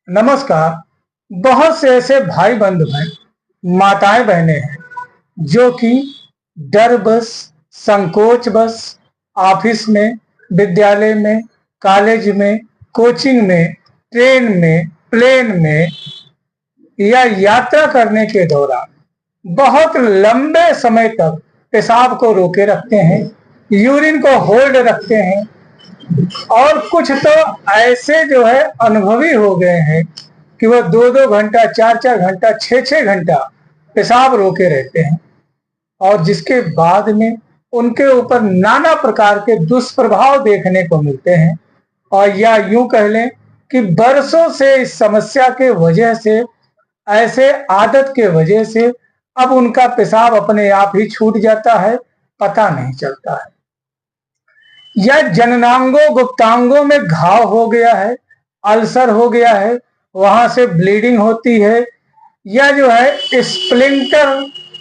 नमस्कार। बहुत से ऐसे भाई बंधु हैं, माताएं बहनें हैं जो कि डर बस, संकोच बस ऑफिस में, विद्यालय में, कॉलेज में, कोचिंग में, ट्रेन में, प्लेन में या यात्रा करने के दौरान बहुत लंबे समय तक पेशाब को रोके रखते हैं, यूरिन को होल्ड रखते हैं। और कुछ तो ऐसे जो है अनुभवी हो गए हैं कि वह 2-2 घंटा, 4-4 घंटा, 6-6 घंटा पेशाब रोके रहते हैं और जिसके बाद में उनके ऊपर नाना प्रकार के दुष्प्रभाव देखने को मिलते हैं। और या यूं कह लें कि बरसों से इस समस्या के वजह से, ऐसे आदत के वजह से अब उनका पेशाब अपने आप ही छूट जाता है, पता नहीं चलता है। या जननांगों गुप्तांगों में घाव हो गया है, अल्सर हो गया है, वहां से ब्लीडिंग होती है, या जो है स्प्लिंटर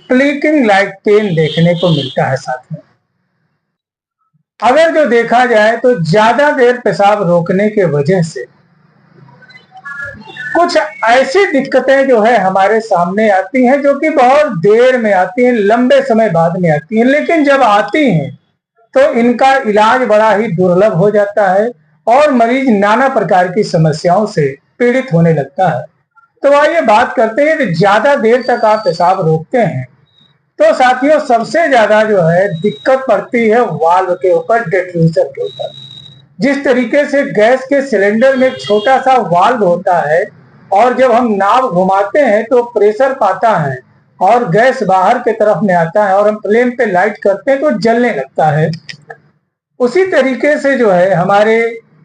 क्लिकिंग लाइक पेन देखने को मिलता है। साथ में अगर जो देखा जाए तो ज्यादा देर पेशाब रोकने के वजह से कुछ ऐसी दिक्कतें जो है हमारे सामने आती हैं, जो कि बहुत देर में आती हैं, लंबे समय बाद में आती हैं, लेकिन जब आती हैं तो इनका इलाज बड़ा ही दुर्लभ हो जाता है और मरीज नाना प्रकार की समस्याओं से पीड़ित होने लगता है। तो आइए बात करते हैं कि ज्यादा देर तक आप पेशाब रोकते हैं तो साथियों सबसे ज्यादा जो है दिक्कत पड़ती है वाल्व के ऊपर, डिफ्यूजर के ऊपर। जिस तरीके से गैस के सिलेंडर में एक छोटा सा वाल्व होता है और जब हम नाव घुमाते हैं तो प्रेशर पाता है और गैस बाहर की तरफ में आता है और हम फ्लेम पे लाइट करते हैं तो जलने लगता है। उसी तरीके से जो है हमारे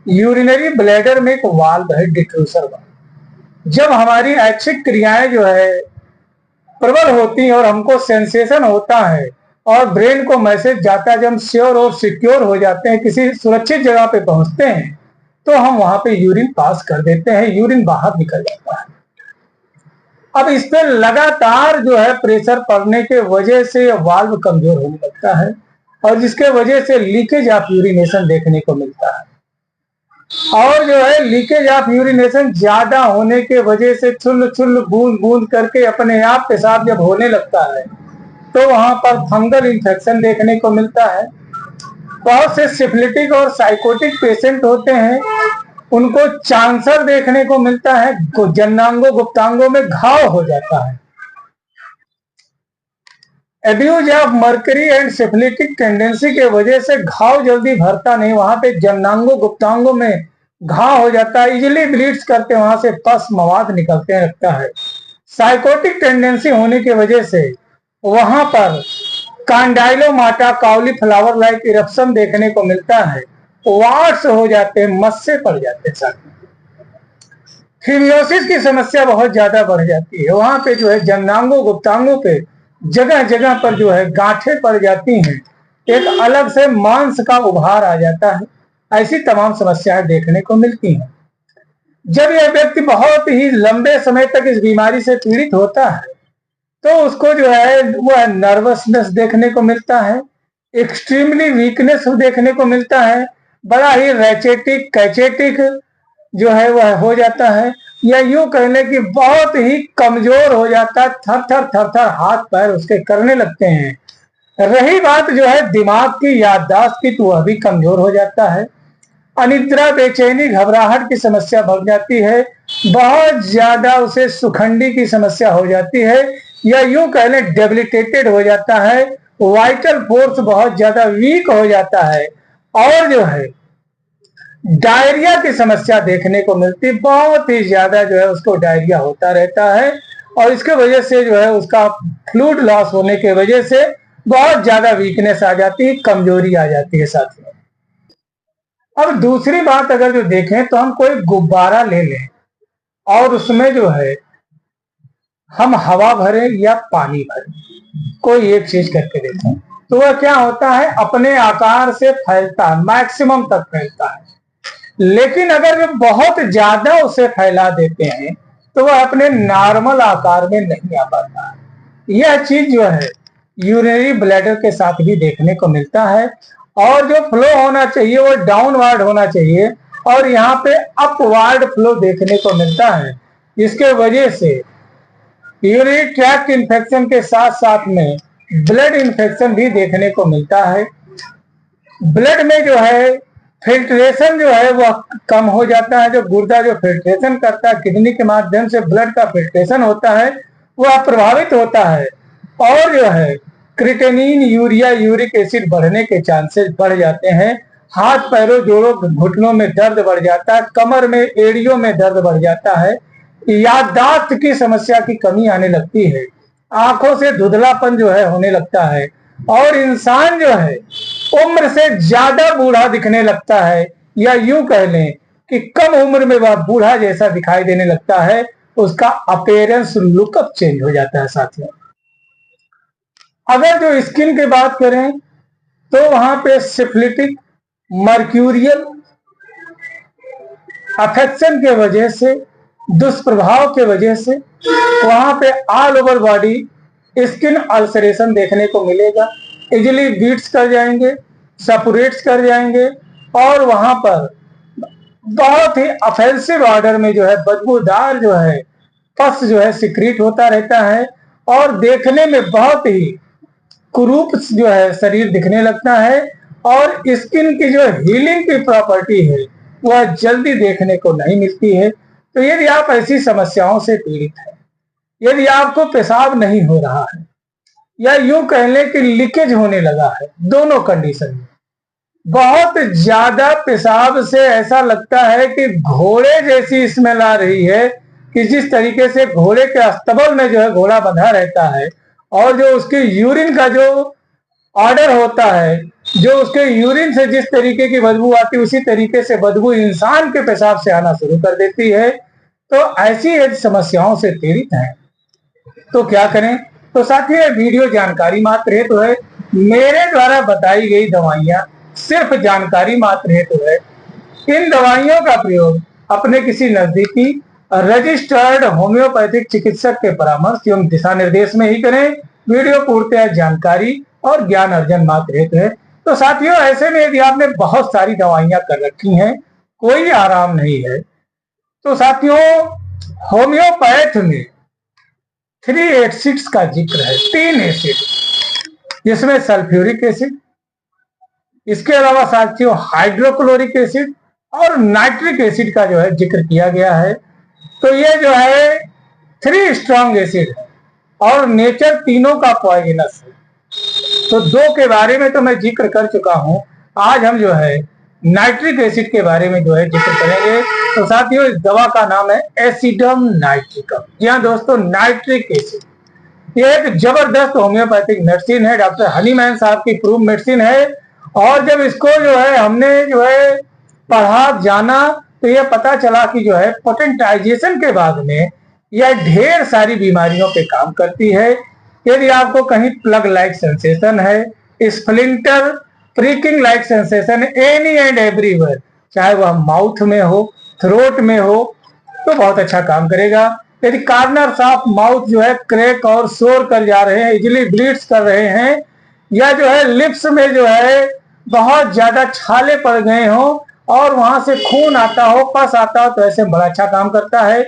यूरिनरी ब्लैडर में एक वाल्व है, डिफ्यूजर वाल्व। जब हमारी ऐच्छिक क्रियाएं जो है प्रबल होती हैं और हमको सेंसेशन होता है और ब्रेन को मैसेज जाता है, जब हम श्योर और सिक्योर हो जाते हैं, किसी सुरक्षित जगह पे पहुंचते हैं, तो हम वहां पे यूरिन पास कर देते हैं, यूरिन बाहर निकल जाता है। अब इस पे लगातार जो है प्रेशर पड़ने के वजह से वाल्व कमजोर होने लगता है और जिसके वजह से लीकेज ऑफ यूरिनेशन देखने को मिलता है। और जो है लीकेज ऑफ यूरिनेशन ज्यादा होने के वजह से छुल्ल छुल्ल बूंद बूंद करके अपने आप पेशाब जब होने लगता है तो वहां पर फंगल इन्फेक्शन देखने को मिलता है। बहुत से सिफिलिटिक और साइकोटिक पेशेंट होते हैं, उनको चांसर देखने को मिलता है, जननांगों गुप्तांगों में घाव हो जाता है। Abuse of mercury and syphilitic tendency के वजह से घाव जल्दी भरता नहीं, वहां पे जननांगों गुप्तांगों में घाव हो जाता है, इजिली ब्लीड्स करते वहां से पस मवाद निकलते लगता है। साइकोटिक टेंडेंसी होने की वजह से वहां पर कांडाइलोमाटा कॉलीफ्लावर लाइक इरप्शन देखने को मिलता है, वार्ड्स हो जाते हैं, मस्से पड़ जाते हैं। साथ में फिमियोसिस की समस्या बहुत ज्यादा बढ़ जाती है, वहां पे जो है जननांगों गुप्तांगों पे जगह जगह पर जो है गांठें पड़ जाती हैं, एक अलग से मांस का उभार आ जाता है। ऐसी तमाम समस्याएं देखने को मिलती हैं। जब यह व्यक्ति बहुत ही लंबे समय तक इस बीमारी से पीड़ित होता है तो उसको जो है वह नर्वसनेस देखने को मिलता है, एक्सट्रीमली वीकनेस देखने को मिलता है, बड़ा ही रैचेटिक कैचेटिक जो है वह हो जाता है, या यूं कहने की बहुत ही कमजोर हो जाता है, थर थर थर थर हाथ पैर उसके करने लगते हैं। रही बात जो है दिमाग की, याददाश्त की, तो वह भी कमजोर हो जाता है। अनिद्रा, बेचैनी, घबराहट की समस्या बढ़ जाती है, बहुत ज्यादा उसे सुखंडी की समस्या हो जाती है, या यूं कह लें डेबिलिटेटेड हो जाता है, वाइटल फोर्स बहुत ज्यादा वीक हो जाता है और जो है डायरिया की समस्या देखने को मिलती, बहुत ही ज्यादा जो है उसको डायरिया होता रहता है और इसके वजह से जो है उसका फ्लूइड लॉस होने के वजह से बहुत ज्यादा वीकनेस आ जाती है, कमजोरी आ जाती है साथियों। अब दूसरी बात अगर जो देखें तो हम कोई गुब्बारा ले लें और उसमें जो है हम हवा भरें या पानी भरें, कोई एक चीज करके देखें तो वह क्या होता है, अपने आकार से फैलता है, मैक्सिमम तक फैलता है। लेकिन अगर वे बहुत ज्यादा उसे फैला देते हैं तो वह अपने नॉर्मल आकार में नहीं आ पाता है। यह चीज जो है यूरिनरी ब्लैडर के साथ भी देखने को मिलता है और जो फ्लो होना चाहिए वो डाउनवर्ड होना चाहिए और यहाँ पे अपवार्ड फ्लो देखने को मिलता है। इसके वजह से यूरिनरी ट्रैक्ट इन्फेक्शन के साथ साथ में ब्लड इन्फेक्शन भी देखने को मिलता है। ब्लड में जो है फिल्ट्रेशन जो है वह कम हो जाता है। जो गुर्दा जो फिल्ट्रेशन करता है, किडनी के माध्यम से ब्लड का फिल्ट्रेशन होता है, वह प्रभावित होता है और जो है क्रिएटिनिन, यूरिया, यूरिक एसिड बढ़ने के चांसेस बढ़ जाते हैं। हाथ पैरों, जोड़ों, घुटनों में दर्द बढ़ जाता है, कमर में, एड़ियों में दर्द बढ़ जाता है, याददाश्त की समस्या की कमी आने लगती है, आंखों से धुंधलापन जो है होने लगता है और इंसान जो है उम्र से ज्यादा बूढ़ा दिखने लगता है, या यूं कह लें कि कम उम्र में वह बूढ़ा जैसा दिखाई देने लगता है। उसका अपीयरेंस, लुकअप चेंज हो जाता है साथियों। अगर जो स्किन की बात करें तो वहां पे सिफिलिटिक, मर्क्यूरियल अफेक्शन के वजह से, दुष्प्रभाव के वजह से वहां पे all over body skin ulceration देखने को मिलेगा। इजिली बीट्स कर जाएंगे, सपुरेट्स कर जाएंगे और वहां पर बहुत ही ऑफेंसिव ऑर्डर में जो है बदबूदार जो है पस जो है सिक्रीट होता रहता है और देखने में बहुत ही कुरूप जो है शरीर दिखने लगता है और स्किन की जो हीलिंग की प्रॉपर्टी है वह जल्दी देखने को नहीं मिलती है। तो यदि आप ऐसी समस्याओं से पीड़ित हैं, यदि आपको पेशाब नहीं हो रहा है या यूं कह लें कि लीकेज होने लगा है, दोनों कंडीशन में बहुत ज्यादा पेशाब से ऐसा लगता है कि घोड़े जैसी स्मेल आ रही है, कि जिस तरीके से घोड़े के अस्तबल में जो है घोड़ा बंधा रहता है और जो उसके यूरिन का जो ऑर्डर होता है, जो उसके यूरिन से जिस तरीके की बदबू आती है उसी तरीके से बदबू इंसान के पेशाब से आना शुरू कर देती है। तो ऐसी समस्याओं से पीड़ित हैं तो क्या करें? तो साथियों, वीडियो जानकारी मात्र हेतु है, मेरे द्वारा बताई गई दवाइयां सिर्फ जानकारी मात्र हेतु है। इन दवाइयों का प्रयोग अपने किसी नजदीकी रजिस्टर्ड होम्योपैथिक चिकित्सक के परामर्श एवं दिशा निर्देश में ही करें। वीडियो पूर्णतः जानकारी और ज्ञान अर्जन मात्र हेतु है। तो साथियों, ऐसे में यदि आपने बहुत सारी दवाइयां कर रखी हैं, कोई आराम नहीं है, तो साथियों होम्योपैथ में 3 एसिड्स का जिक्र है, 3 एसिड, जिसमें सल्फ्यूरिक एसिड, इसके अलावा साथियों हाइड्रोक्लोरिक एसिड और नाइट्रिक एसिड का जो है जिक्र किया गया है। तो ये जो है 3 स्ट्रॉन्ग एसिड है और नेचर तीनों का पॉइजनस है। तो 2 के बारे में तो मैं जिक्र कर चुका हूं, आज हम जो है नाइट्रिक एसिड के बारे में जो है जिक्र करेंगे। तो साथियों, इस दवा का नाम है एसिडम नाइट्रिकम। जी हाँ दोस्तों, नाइट्रिक एसिड ये एक जबरदस्त होम्योपैथिक मेडिसिन है, डॉक्टर हनीमैन साहब की प्रूव मेडिसिन है। और जब इसको जो है हमने जो है पढ़ा, जाना, तो यह पता चला कि जो है पोटेंटाइजेशन के बाद में यह ढेर सारी बीमारियों पे काम करती है। यदि आपको कहीं प्लग लाइक सेंसेशन है, splinter, pricking like sensation any and everywhere, चाहे वह माउथ में हो, थ्रोट में हो, तो बहुत अच्छा काम करेगा। यदि कार्नर्स ऑफ माउथ जो है क्रैक और सोर कर जा रहे हैं, इजिली ब्लीड्स कर रहे हैं, या जो है लिप्स में जो है बहुत ज्यादा छाले पड़ गए हो और वहां से खून आता हो, पस आता हो, तो ऐसे बड़ा अच्छा काम करता है।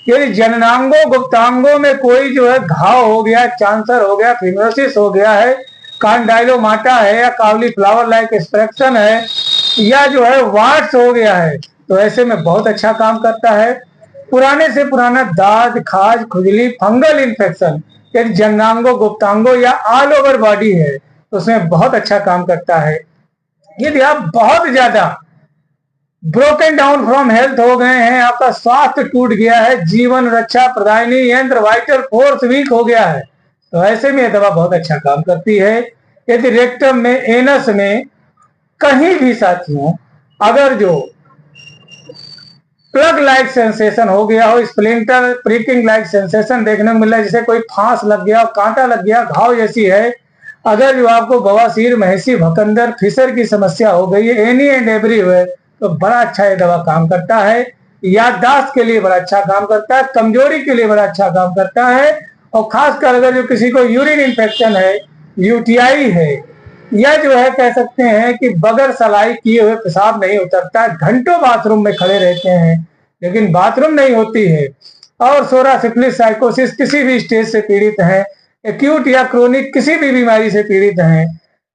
यदि जननांगों, गुप्तांगों में कोई जो है घाव हो गया, कैंसर हो गया, फिब्रोसिस हो गया है, कांडाइलोमाटा है या कालीफ्लावर लाइक एक्सप्रेशन है, या जो है वाट्स हो गया है, तो ऐसे में बहुत अच्छा काम करता है। पुराने से पुराना दाद, खाज, खुजली, फंगल इन्फेक्शन यदि जननांगों, गुप्तांगों या ऑल ओवर बॉडी है तो उसमें बहुत अच्छा काम करता है। यदि आप बहुत ज्यादा ब्रोकन डाउन फ्रॉम हेल्थ हो गए हैं, आपका स्वास्थ्य टूट गया है, जीवन रक्षा प्रदायनी यंत्र वाइटल फोर्स वीक हो गया है, तो ऐसे में यह दवा बहुत अच्छा काम करती है। यदि रेक्टम में, एनस में कहीं भी साथियों अगर जो प्लग लाइक सेंसेशन हो गया हो, स्प्लिंटर, प्रिकिंग लाइक सेंसेशन देखने को मिल रहा है, जैसे कोई फांस लग गया, कांटा लग गया, घाव जैसी है, अगर जो आपको बवासीर, महसी, भकंदर, फिशर की समस्या हो गई है एनी एंड एवरीवेयर, तो बड़ा अच्छा ये दवा काम करता है। याददाश्त के लिए बड़ा अच्छा काम करता है, कमजोरी के लिए बड़ा अच्छा काम करता है, और खासकर अगर जो किसी को यूरिन इन्फेक्शन है, यूटीआई है, यह जो है कह सकते हैं कि बगैर सलाई किए हुए पेशाब नहीं उतरता है, घंटों बाथरूम में खड़े रहते हैं लेकिन बाथरूम नहीं होती है। और सोरा सिफिलिस साइकोसिस किसी भी स्टेज से पीड़ित है, एक्यूट या क्रोनिक किसी भी बीमारी से पीड़ित हैं,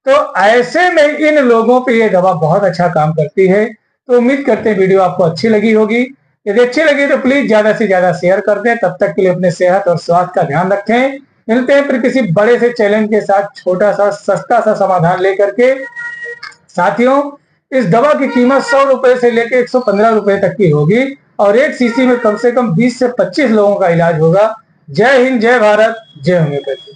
तो ऐसे में इन लोगों पे ये दवा बहुत अच्छा काम करती है। तो उम्मीद करते हैं वीडियो आपको अच्छी लगी होगी। यदि अच्छी लगी तो प्लीज ज्यादा से ज्यादा शेयर कर दें। तब तक के लिए अपने सेहत और स्वास्थ्य का ध्यान रखें। मिलते हैं फिर किसी बड़े से चैलेंज के साथ, छोटा सा सस्ता सा समाधान लेकर के। साथियों, इस दवा की कीमत 100 रुपए से लेकर 115 रुपए तक की होगी और एक शीशी में कम से कम 20 से 25 लोगों का इलाज होगा। जय हिंद, जय भारत, जय होम्योपैथी।